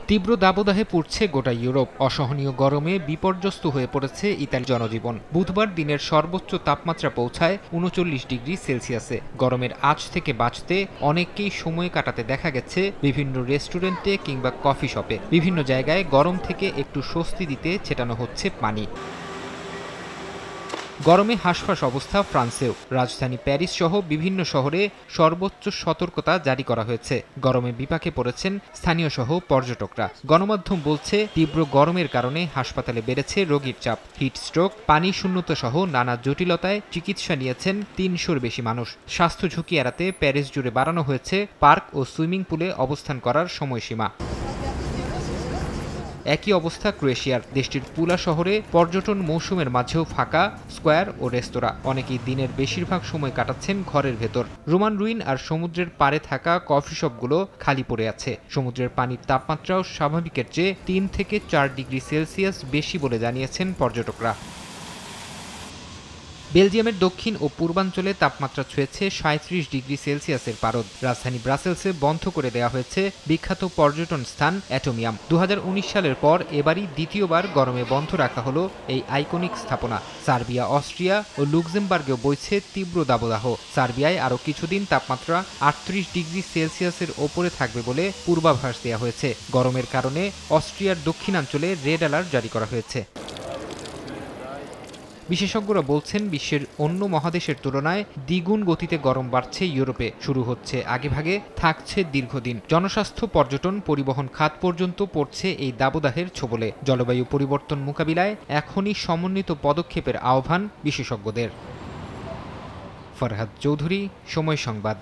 তীব্র দাবদাহে পড়ছে গোটা ইউরোপ। অসহনীয় গরমে বিপর্যস্ত হয়ে পড়েছে ইতালির জনজীবন। বুধবার দিনের সর্বোচ্চ তাপমাত্রা পৌঁছায় ৩৯ ডিগ্রি সেলসিয়াসে। গরমের আঁচ থেকে বাঁচতে অনেককেই সময় কাটাতে দেখা গেছে বিভিন্ন রেস্টুরেন্টে কিংবা কফি শপে। বিভিন্ন জায়গায় গরম থেকে একটু স্বস্তি দিতে ছেটানো হচ্ছে পানি। গরমে হাঁসফাঁস অবস্থা ফ্রান্সেও। রাজধানী প্যারিস সহ বিভিন্ন শহরে সর্বোচ্চ সতর্কতা জারি করা হয়েছে। গরমে বিপাকে পড়েছেন স্থানীয় সহ পর্যটকরা। গণমাধ্যম বলছে, তীব্র গরমের কারণে হাসপাতালে বেড়েছে রোগীর চাপ। হিট স্ট্রোক, পানি শূন্যতা সহ নানা জটিলতায় চিকিৎসা নিয়েছেন ৩০০-র বেশি মানুষ। স্বাস্থ্য ঝুঁকি এড়াতে প্যারিস জুড়ে বাড়ানো হয়েছে পার্ক ও সুইমিং পুলে অবস্থান করার সময়সীমা। একই অবস্থা ক্রোয়েশিয়ার। দেশটির পুলা শহরে পর্যটন মৌসুমের মাঝেও ফাঁকা স্কোয়ার ও রেস্তোরাঁ। অনেকেই দিনের বেশিরভাগ সময় কাটাচ্ছেন ঘরের ভেতর। রোমান রুইন আর সমুদ্রের পাড়ে থাকা কফি শপগুলো খালি পড়ে আছে। সমুদ্রের পানির তাপমাত্রাও স্বাভাবিকের চেয়ে ৩ থেকে ৪ ডিগ্রি সেলসিয়াস বেশি বলে জানিয়েছেন পর্যটকরা। বেলজিয়ামের দক্ষিণ ও পূর্বাঞ্চলে তাপমাত্রা ছুঁয়েছে ৩৭ ডিগ্রি সেলসিয়াসের পারদ। রাজধানী ব্রাসেলসে বন্ধ করে দেওয়া হয়েছে বিখ্যাত পর্যটন স্থান অ্যাটোমিয়াম। ২০১৯ সালের পর এবারই দ্বিতীয়বার গরমে বন্ধ রাখা হলো এই আইকনিক স্থাপনা। সার্বিয়া, অস্ট্রিয়া ও লুক্সেমবার্গেও বইছে তীব্র দাবদাহ। সার্বিয়ায় আরও কিছুদিন তাপমাত্রা ৩৮ ডিগ্রি সেলসিয়াসের ওপরে থাকবে বলে পূর্বাভাস দেওয়া হয়েছে। গরমের কারণে অস্ট্রিয়ার দক্ষিণাঞ্চলে রেড অ্যালার্ট জারি করা হয়েছে। বিশেষজ্ঞরা বলছেন, বিশ্বের অন্য মহাদেশের তুলনায় দ্বিগুণ গতিতে গরম বাড়ছে ইউরোপে। শুরু হচ্ছে আগেভাগে, থাকছে দীর্ঘদিন। জনস্বাস্থ্য, পর্যটন, পরিবহন খাত পর্যন্ত পড়ছে এই দাবদাহের ছোবলে। জলবায়ু পরিবর্তন মোকাবিলায় এখনই সমন্বিত পদক্ষেপের আহ্বান বিশেষজ্ঞদের। ফরহাদ চৌধুরী, সময় সংবাদ।